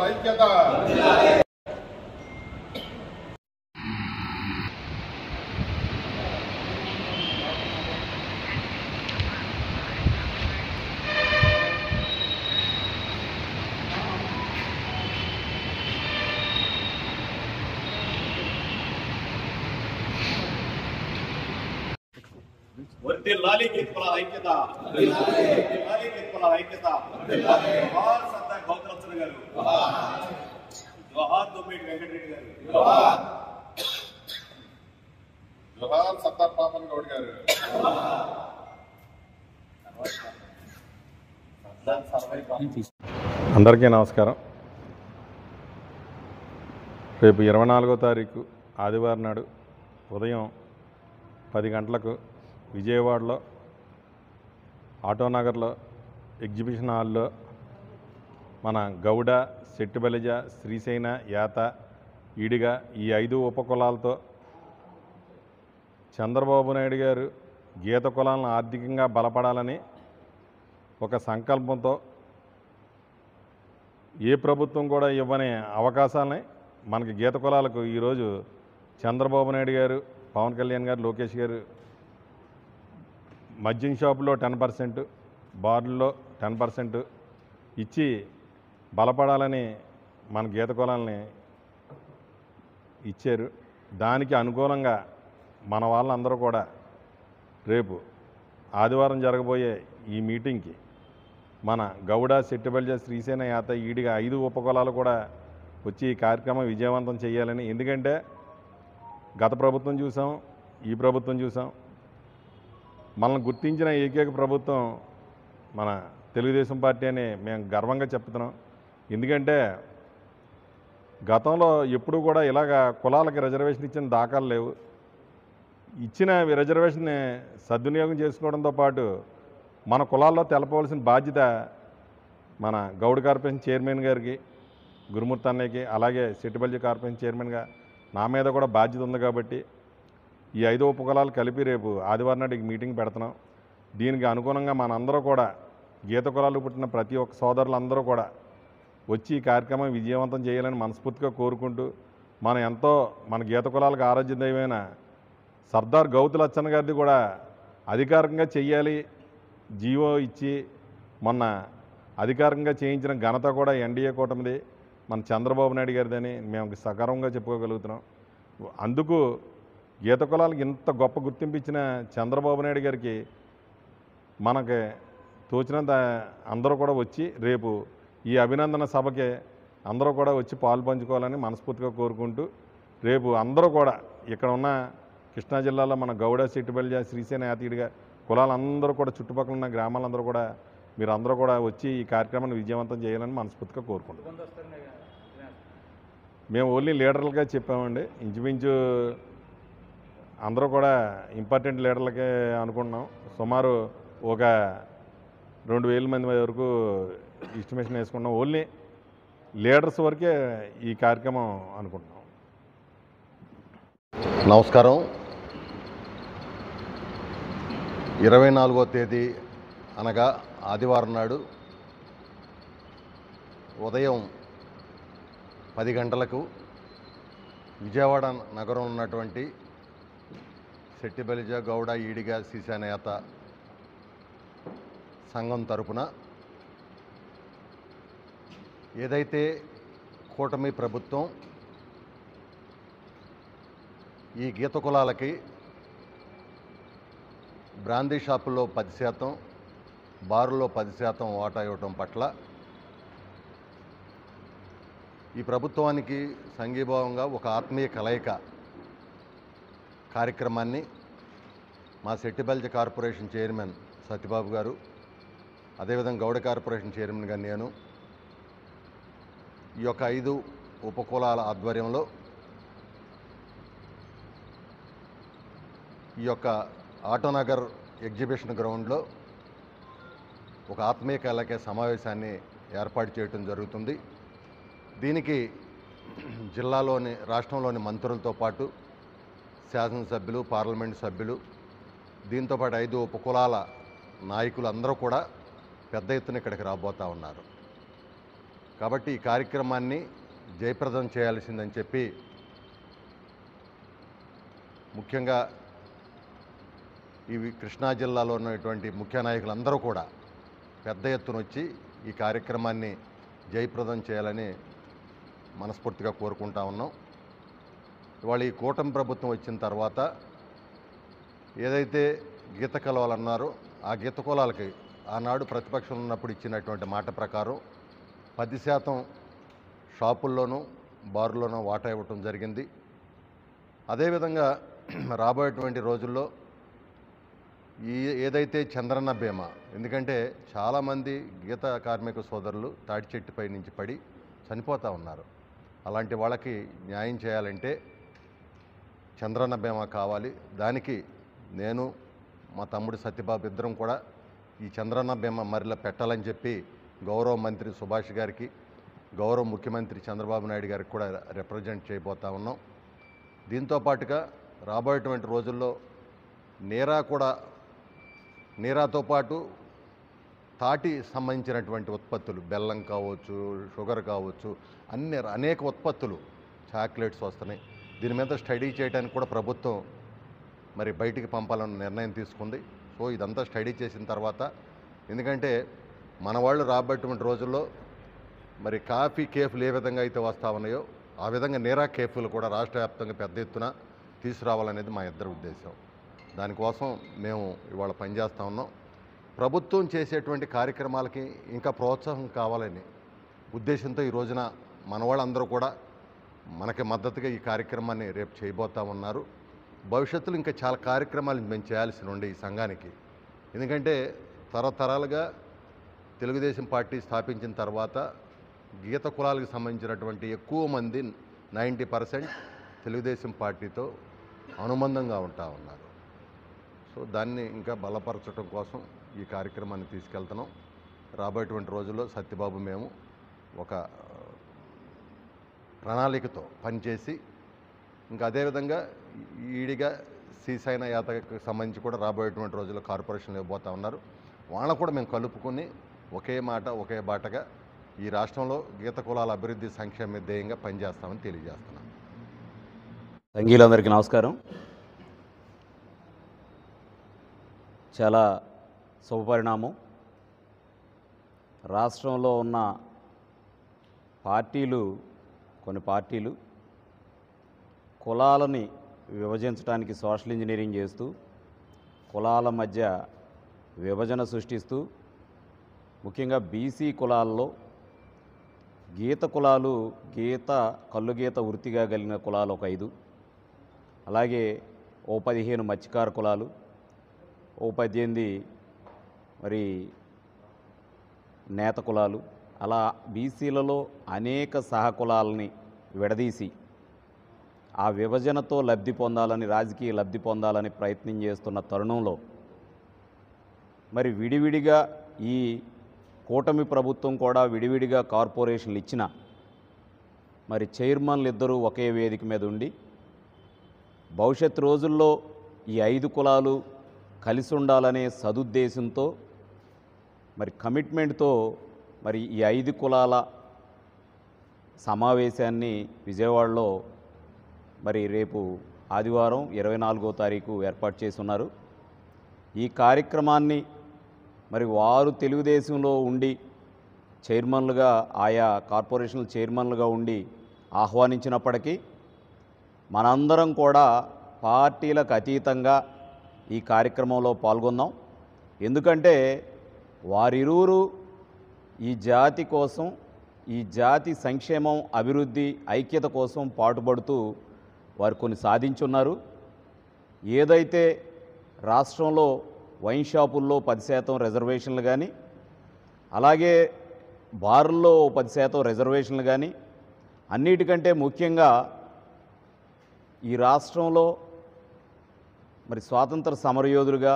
ఐక్యత. వర్ధిల్లాలి గీతకుల ఐక్యత. వర్ధిల్లాలి గీతకుల ఐక్యత. జోహార్ సర్దార్ గౌతమ్ గారు. జోహార్ దుమ్మేటి వెంకటరెడ్డి గారు. జోహార్ సర్దార్ పాపన్ గౌడ్ గారు. అందరికీ నమస్కారం. రేపు 24వ తారీఖు ఆదివారం నాడు ఉదయం 10 గంటలకు విజయవాడలో ఆటోనగర్లో ఎగ్జిబిషన్ హాల్లో మన గౌడ, సెట్టిబలిజ, శ్రీశైన, యాత, ఈడిగ ఈ 5 ఉపకులాలతో చంద్రబాబు నాయుడు గారు గీత కులాలను ఆర్థికంగా బలపడాలని ఒక సంకల్పంతో ఏ ప్రభుత్వం కూడా ఇవ్వని అవకాశాలని మనకి గీత కులాలకు ఈరోజు చంద్రబాబు నాయుడు గారు, పవన్ కళ్యాణ్ గారు, లోకేష్ గారు మద్యం షాపులో 10%, బార్లలో 10% ఇచ్చి బలపడాలని మన గీత కులాలని ఇచ్చారు. దానికి అనుకూలంగా మన వాళ్ళందరూ కూడా రేపు ఆదివారం జరగబోయే ఈ మీటింగ్కి మన గౌడ, సెట్టిబలిజ, శ్రీశైన, యాత, ఈడిగ 5 ఉపకులాలు కూడా వచ్చి ఈ కార్యక్రమం విజయవంతం చేయాలని. ఎందుకంటే గత ప్రభుత్వం చూసాం, ఈ ప్రభుత్వం చూసాం, మనల్ని గుర్తించిన ఏకైక ప్రభుత్వం మన తెలుగుదేశం పార్టీ అని మేము గర్వంగా చెప్తున్నాం. ఎందుకంటే గతంలో ఎప్పుడూ కూడా ఇలాగా కులాలకి రిజర్వేషన్ ఇచ్చిన దాఖలు లేవు. ఇచ్చిన రిజర్వేషన్ని సద్వినియోగం చేసుకోవడంతో పాటు మన కులాల్లో తెలపవలసిన బాధ్యత మన గౌడ్ కార్పొరేషన్ చైర్మన్ గారికి, గురుమూర్తి అన్నయ్యకి, అలాగే సెట్టిబలిజ కార్పొరేషన్ చైర్మన్గా నా మీద కూడా బాధ్యత ఉంది. కాబట్టి ఈ 5 ఉపకులాలు కలిపి రేపు ఆదివారం నాడు మీటింగ్ పెడుతున్నాం. దీనికి అనుగుణంగా మనందరూ కూడా గీత కులాలు పుట్టిన ప్రతి ఒక్క సోదరులందరూ కూడా వచ్చి ఈ కార్యక్రమం విజయవంతం చేయాలని మనస్ఫూర్తిగా కోరుకుంటూ, మన గీత కులాలకు ఆరాధ్య దైవమైన సర్దార్ గౌతు లచ్చన్న గారిది కూడా అధికారికంగా చెయ్యాలి, జీవో ఇచ్చి మొన్న అధికారికంగా చేయించిన ఘనత కూడా ఎన్డీఏ కూటమిది, మన చంద్రబాబు నాయుడు గారిదని మేము సగర్వంగా చెప్పుకోగలుగుతున్నాం. అందుకు గీత కులాలకు ఇంత గొప్ప గుర్తింపు ఇచ్చిన చంద్రబాబు నాయుడు గారికి మనకి తోచినంత అందరూ కూడా వచ్చి రేపు ఈ అభినందన సభకి అందరూ కూడా వచ్చి పాలు పంచుకోవాలని మనస్ఫూర్తిగా కోరుకుంటూ, రేపు అందరూ కూడా ఇక్కడ ఉన్న కృష్ణా జిల్లాలో మన గౌడ, సెట్టిబలిజ, శ్రీశైన, యాతీడిగా కులాలందరూ కూడా చుట్టుపక్కల ఉన్న గ్రామాలందరూ కూడా మీరు అందరూ కూడా వచ్చి ఈ కార్యక్రమాన్ని విజయవంతం చేయాలని మనస్ఫూర్తిగా కోరుకుంటున్నాం. మేము ఓన్లీ లీడర్లుగా చెప్పామండి. ఇంచుమించు అందరూ కూడా ఇంపార్టెంట్ లీడర్లకే అనుకుంటున్నాం. సుమారు ఒక 2000 మంది వరకు ఎస్టిమేషన్ వేసుకున్నాం. ఓన్లీ లీడర్స్ వరకే ఈ కార్యక్రమం అనుకుంటున్నాం. నమస్కారం. 24వ తేదీ అనగా ఆదివారం నాడు ఉదయం 10 గంటలకు విజయవాడ నగరం ఉన్నటువంటి సెట్టిబలిజ, గౌడ, ఈడిగ, శ్రీశైన, యాత సంఘం తరపున ఏదైతే కూటమి ప్రభుత్వం ఈ గీత కులాలకి బ్రాందీ షాపుల్లో 10%, బారులో 10% వాటా ఇవ్వటం పట్ల ఈ ప్రభుత్వానికి సంఘీభావంగా ఒక ఆత్మీయ కలయిక కార్యక్రమాన్ని మా సెట్టిబలిజ కార్పొరేషన్ చైర్మన్ సత్యబాబు గారు, అదేవిధంగా గౌడ కార్పొరేషన్ చైర్మన్గా నేను, ఈ యొక్క 5 ఉపకులాల ఆధ్వర్యంలో ఈ యొక్క ఆటోనగర్ ఎగ్జిబిషన్ గ్రౌండ్లో ఒక ఆత్మీయ కలయిక సమావేశాన్ని ఏర్పాటు చేయడం జరుగుతుంది. దీనికి జిల్లాలోని, రాష్ట్రంలోని మంత్రులతో పాటు శాసనసభ్యులు, పార్లమెంటు సభ్యులు, దీంతోపాటు 5 ఉపకులాల నాయకులు అందరూ కూడా పెద్ద ఎత్తున ఇక్కడికి రాబోతూ ఉన్నారు. కాబట్టి ఈ కార్యక్రమాన్ని జయప్రదం చేయాల్సిందని చెప్పి ముఖ్యంగా ఇవి కృష్ణా జిల్లాలో ఉన్నటువంటి ముఖ్య నాయకులందరూ కూడా పెద్ద ఎత్తున వచ్చి ఈ కార్యక్రమాన్ని జయప్రదం చేయాలని మనస్ఫూర్తిగా కోరుకుంటా ఉన్నాం. ఇవాళ ఈ కూటమి ప్రభుత్వం వచ్చిన తర్వాత ఏదైతే గీత కులాలు అన్నారో ఆ గీత కులాలకి ఆనాడు ప్రతిపక్షంలో ఉన్నప్పుడు ఇచ్చినటువంటి మాట ప్రకారం 10% షాపుల్లోనూ బారుల్లోనూ వాటా ఇవ్వటం జరిగింది. అదేవిధంగా రాబోయేటువంటి రోజుల్లో ఏదైతే చంద్రన్న బీమా, ఎందుకంటే చాలామంది గీత కార్మిక సోదరులు తాటి చెట్టుపై నుంచి పడి చనిపోతూ ఉన్నారు. అలాంటి వాళ్ళకి న్యాయం చేయాలంటే చంద్రన్న బీమా కావాలి. దానికి నేను మా తమ్ముడు సత్యబాబు ఇద్దరం కూడా ఈ చంద్రన్న బీమా మరిలా పెట్టాలని చెప్పి గౌరవ మంత్రి సుభాష్ గారికి, గౌరవ ముఖ్యమంత్రి చంద్రబాబు నాయుడు గారికి కూడా రిప్రజెంట్ చేయబోతా ఉన్నాం. దీంతోపాటుగా రాబోయేటువంటి రోజుల్లో నీరాతో పాటు తాటి సంబంధించినటువంటి ఉత్పత్తులు, బెల్లం కావచ్చు, షుగర్ కావచ్చు, అనేక ఉత్పత్తులు, చాక్లెట్స్ వస్తున్నాయి. దీని మీద స్టడీ చేయడానికి కూడా ప్రభుత్వం మరి బయటికి పంపాలని నిర్ణయం తీసుకుంది. సో ఇదంతా స్టడీ చేసిన తర్వాత, ఎందుకంటే మన వాళ్ళు రాబోయేటువంటి రోజుల్లో మరి కాఫీ కేఫ్లు ఏ విధంగా అయితే వస్తూ ఉన్నాయో ఆ విధంగా నీరా కేఫ్లు కూడా రాష్ట్ర వ్యాప్తంగా పెద్ద ఎత్తున తీసుకురావాలనేది మా ఇద్దరి ఉద్దేశం. దానికోసం మేము ఇవాళ పనిచేస్తూ ఉన్నాం. ప్రభుత్వం చేసేటువంటి కార్యక్రమాలకి ఇంకా ప్రోత్సాహం కావాలని ఉద్దేశంతో ఈ రోజున మన వాళ్ళందరూ కూడా మనకి మద్దతుగా ఈ కార్యక్రమాన్ని రేపు చేయబోతా ఉన్నారు. భవిష్యత్తులో ఇంకా చాలా కార్యక్రమాలు మేము చేయాల్సి ఉండే ఈ సంఘానికి. ఎందుకంటే తరతరాలుగా తెలుగుదేశం పార్టీ స్థాపించిన తర్వాత గీత కులాలకు సంబంధించినటువంటి ఎక్కువ మంది 90% తెలుగుదేశం పార్టీతో అనుబంధంగా ఉంటా ఉన్నారు. సో దాన్ని ఇంకా బలపరచడం కోసం ఈ కార్యక్రమాన్ని తీసుకెళ్తున్నాం. రాబోయేటువంటి రోజుల్లో సత్యబాబు మేము ఒక ప్రణాళికతో పనిచేసి ఇంకా అదేవిధంగా ఈడిగా శ్రీశైన యాత్రకు సంబంధించి కూడా రాబోయేటువంటి రోజుల్లో కార్పొరేషన్లు ఇవ్వబోతా ఉన్నారు. వాళ్ళకు కూడా మేము కలుపుకొని ఒకే మాట ఒకే బాటగా ఈ రాష్ట్రంలో గీత కులాల అభివృద్ధి సంక్షేమ ధ్యేయంగా పనిచేస్తామని తెలియజేస్తున్నాం. సంఘీయులందరికీ నమస్కారం. చాలా శుభపరిణామం. రాష్ట్రంలో ఉన్న కొన్ని పార్టీలు కులాలని విభజించడానికి సోషల్ ఇంజనీరింగ్ చేస్తూ కులాల మధ్య విభజన సృష్టిస్తూ ముఖ్యంగా బీసీ కులాల్లో గీత కులాలు కళ్ళు గీత వృత్తిగా కలిగిన కులాలు ఒక 5, అలాగే ఓ 15 మత్స్యకార కులాలు, ఓ 18 మరి నేత కులాలు, అలా బీసీలలో అనేక సహకులాలని విడదీసి ఆ విభజనతో రాజకీయ లబ్ధి పొందాలని ప్రయత్నం చేస్తున్న తరుణంలో మరి విడివిడిగా ఈ కూటమి ప్రభుత్వం కూడా విడివిడిగా కార్పొరేషన్లు ఇచ్చిన మరి చైర్మన్లు ఇద్దరూ ఒకే వేదిక మీద ఉండి భవిష్యత్ రోజుల్లో ఈ 5 కులాలు కలిసి ఉండాలనే సదుద్దేశంతో మరి కమిట్మెంట్తో మరి ఈ 5 కులాల సమావేశాన్ని విజయవాడలో మరి రేపు ఆదివారం 24వ తారీఖు ఏర్పాటు చేసి ఉన్నారు. ఈ కార్యక్రమాన్ని మరి వారు తెలుగుదేశంలో ఉండి చైర్మన్లుగా, ఆయా కార్పొరేషన్ల చైర్మన్లుగా ఉండి ఆహ్వానించినప్పటికీ మనందరం కూడా పార్టీలకు అతీతంగా ఈ కార్యక్రమంలో పాల్గొన్నాం. ఎందుకంటే వారిరువురు ఈ జాతి కోసం, ఈ జాతి సంక్షేమం, అభివృద్ధి, ఐక్యత కోసం పాటుపడుతూ వారు కొన్ని సాధించున్నారు. ఏదైతే రాష్ట్రంలో వైన్ షాపుల్లో 10% రిజర్వేషన్లు కానీ, అలాగే బారుల్లో 10% రిజర్వేషన్లు కానీ, అన్నిటికంటే ముఖ్యంగా ఈ రాష్ట్రంలో మరి స్వాతంత్ర సమరయోధులుగా,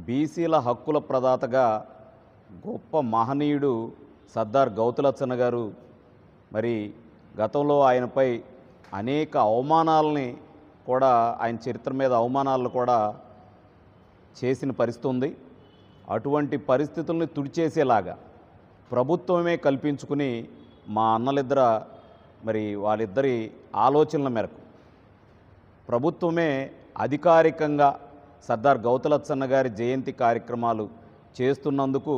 బీసీల హక్కుల ప్రదాతగా గొప్ప మహనీయుడు సర్దార్ గౌతులచ్చన్న గారు మరి గతంలో ఆయనపై అనేక అవమానాలని కూడా, ఆయన చరిత్ర మీద అవమానాలను కూడా చేసిన పరిస్థితి ఉంది. అటువంటి పరిస్థితుల్ని తుడిచేసేలాగా ప్రభుత్వమే కల్పించుకుని మా అన్నలిద్దర మరి వాళ్ళిద్దరి ఆలోచనల మేరకు ప్రభుత్వమే అధికారికంగా సర్దార్ గౌతులచ్చన్న గారి జయంతి కార్యక్రమాలు చేస్తున్నందుకు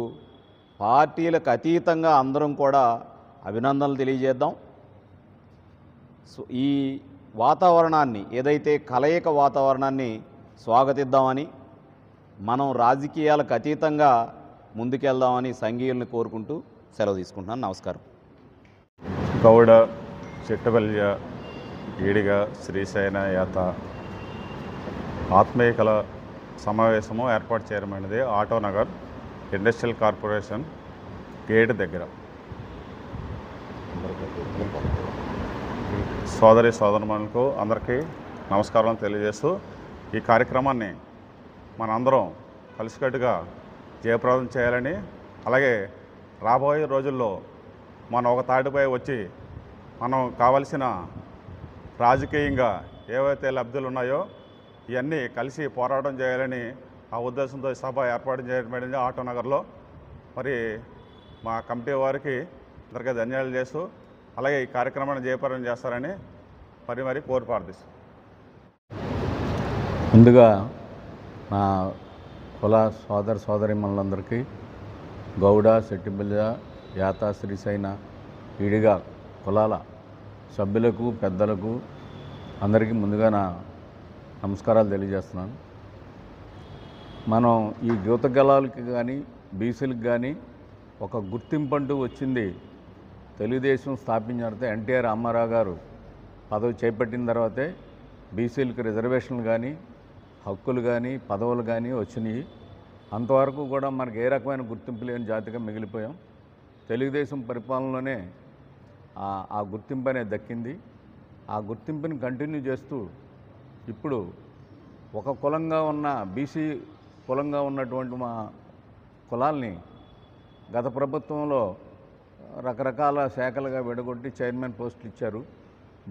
పార్టీలకు అతీతంగా అందరం కూడా అభినందనలు తెలియజేద్దాం. ఈ వాతావరణాన్ని ఏదైతే కలయిక వాతావరణాన్ని స్వాగతిద్దామని, మనం రాజకీయాలకు అతీతంగా ముందుకెళ్దామని సంఘీయుల్ని కోరుకుంటూ సెలవు తీసుకుంటున్నాను. నమస్కారం. గౌడ చిట్టబల్య ఈడిగ శ్రీశైన యాత ఆత్మీయకల సమావేశము ఏర్పాటు చేయడమైనది ఆటోనగర్ ఇండస్ట్రియల్ కార్పొరేషన్ గేట్ దగ్గర. సోదరి సోదరులకు అందరికీ నమస్కారం తెలియజేస్తూ ఈ కార్యక్రమాన్ని మనందరం కలిసికట్టుగా జయప్రదం చేయాలని, అలాగే రాబోయే రోజుల్లో మనం ఒక తాటిపై వచ్చి మనం కావలసిన రాజకీయంగా ఏవైతే లబ్ధులు ఉన్నాయో ఇవన్నీ కలిసి పోరాటం చేయాలని ఆ ఉద్దేశంతో ఈ సభ ఏర్పాటు చేయబడింది ఆటోనగర్లో. మరి మా కమిటీ వారికి అందరికీ ధన్యవాదాలు చేస్తూ, అలాగే ఈ కార్యక్రమాన్ని జయప్రదం చేస్తారని మరి కోరి ప్రార్థిస్తాం. ముందుగా నా కుల సోదరిమణులందరికీ గౌడ సెట్టిబిల్య యాత శ్రీశైన ఈడిగా కులాల సభ్యులకు పెద్దలకు అందరికీ ముందుగా నా నమస్కారాలు తెలియజేస్తున్నాను. మనం ఈ యువత గలాలకి కానీ బీసీలకు కానీ ఒక గుర్తింపు అంటూ వచ్చింది తెలుగుదేశం స్థాపించిన తర్వాత ఎన్టీఆర్ రామారావు గారు పదవి చేపట్టిన తర్వాతే బీసీలకు రిజర్వేషన్లు కానీ హక్కులు కానీ పదవులు కానీ వచ్చినాయి. అంతవరకు కూడా మనకు ఏ రకమైన గుర్తింపు లేని జాతిగా మిగిలిపోయాం. తెలుగుదేశం పరిపాలనలోనే ఆ గుర్తింపు అనేది దక్కింది. ఆ గుర్తింపుని కంటిన్యూ చేస్తూ ఇప్పుడు ఒక కులంగా ఉన్న బీసీ కులంగా ఉన్నటువంటి మా కులాల్ని గత ప్రభుత్వంలో రకరకాల శాఖలుగా విడగొట్టి చైర్మన్ పోస్టులు ఇచ్చారు.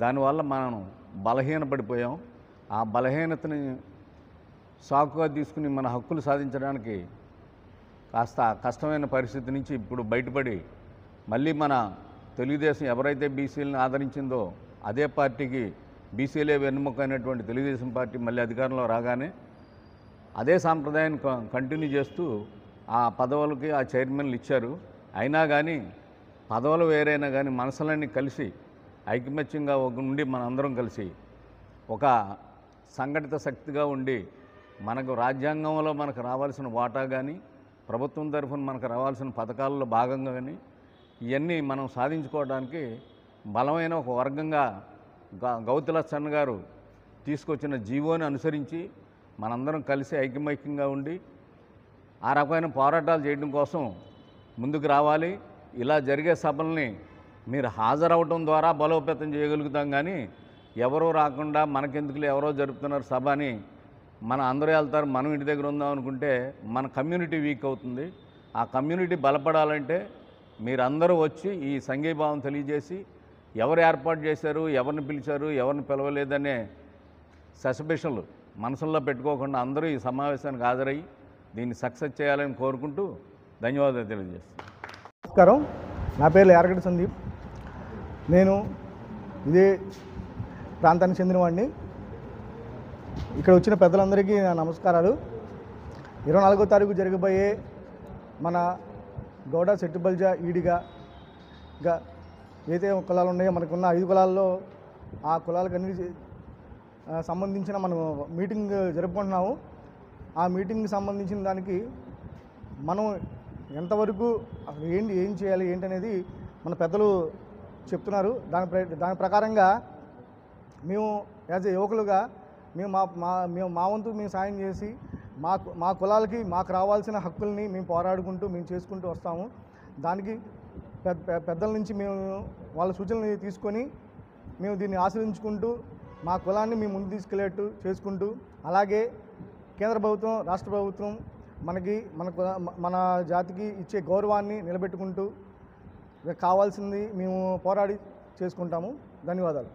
దానివల్ల మనం బలహీనపడిపోయాం. ఆ బలహీనతని సాకుగా తీసుకుని మన హక్కులు సాధించడానికి కాస్త కష్టమైన పరిస్థితి నుంచి ఇప్పుడు బయటపడి మళ్ళీ మన తెలుగుదేశం ఎవరైతే బీసీలను ఆదరించిందో అదే పార్టీకి బీసీలే వెన్నుముకైనటువంటి తెలుగుదేశం పార్టీ మళ్ళీ అధికారంలో రాగానే అదే సాంప్రదాయాన్ని కంటిన్యూ చేస్తూ ఆ పదవులకి ఆ చైర్మన్లు ఇచ్చారు. అయినా కానీ పదవులు వేరైనా కానీ మనసులన్నీ కలిసి ఐకమత్యంగా ఉండి మనందరం కలిసి ఒక సంఘటిత శక్తిగా ఉండి మనకు రాజ్యాంగంలో మనకు రావాల్సిన వాటా కానీ ప్రభుత్వం తరఫున మనకు రావాల్సిన పథకాలలో భాగంగా కానీ ఇవన్నీ మనం సాధించుకోవడానికి బలమైన ఒక వర్గంగా గౌతులచ్చన్న గారు తీసుకొచ్చిన జీవోని అనుసరించి మనందరం కలిసి ఐకమత్యంగా ఉండి ఆ రకమైన పోరాటాలు చేయడం కోసం ముందుకు రావాలి. ఇలా జరిగే సభల్ని మీరు హాజరవడం ద్వారా బలోపేతం చేయగలుగుతాం. కానీ ఎవరో రాకుండా మనకెందుకులే ఎవరో జరుపుతున్నారు సభ అని మన అందరూ వెళ్తారు, మనం ఇంటి దగ్గర ఉందాం అనుకుంటే మన కమ్యూనిటీ వీక్ అవుతుంది. ఆ కమ్యూనిటీ బలపడాలంటే మీరందరూ వచ్చి ఈ సంఘీభావం తెలియజేసి ఎవరు ఏర్పాటు చేశారు, ఎవరిని పిలిచారు, ఎవరిని పిలవలేదనే సస్పెషన్లు మనసుల్లో పెట్టుకోకుండా అందరూ ఈ సమావేశానికి హాజరయ్యి దీన్ని సక్సెస్ చేయాలని కోరుకుంటూ ధన్యవాదాలు తెలియజేస్తాను. నమస్కారం, నా పేరు యారగడ్డ సందీప్. నేను ఇదే ప్రాంతానికి చెందినవాడిని. ఇక్కడ వచ్చిన పెద్దలందరికీ నా నమస్కారాలు. 24వ తారీఖు జరగబోయే మన గౌడ సెట్టిబల్జ ఈడిగా ఏదైతే కులాలు ఉన్నాయో మనకున్న 5 కులాల్లో ఆ కులాలకన్నీ సంబంధించిన మనం మీటింగ్ జరుపుకుంటున్నాము. ఆ మీటింగ్కి సంబంధించిన దానికి మనం ఎంతవరకు ఏం చేయాలి ఏంటనేది మన పెద్దలు చెప్తున్నారు. దాని ప్రకారంగా మేము యాజ్ ఏ యువకులుగా మేము మా వంతు మేము సాయం చేసి మా కులాలకి మాకు రావాల్సిన హక్కుల్ని మేము పోరాడుకుంటూ మేము చేసుకుంటూ వస్తాము. దానికి పెద్దల నుంచి మేము వాళ్ళ సూచనలు తీసుకొని మేము దీన్ని ఆశ్రయించుకుంటూ మా కులాన్ని మేము ముందు తీసుకెళ్ళేట్టు చేసుకుంటూ, అలాగే కేంద్ర ప్రభుత్వం రాష్ట్ర ప్రభుత్వం మన జాతికి ఇచ్చే గౌరవాన్ని నిలబెట్టుకుంటూ కావాల్సింది మేము పోరాడి చేసుకుంటాము. ధన్యవాదాలు.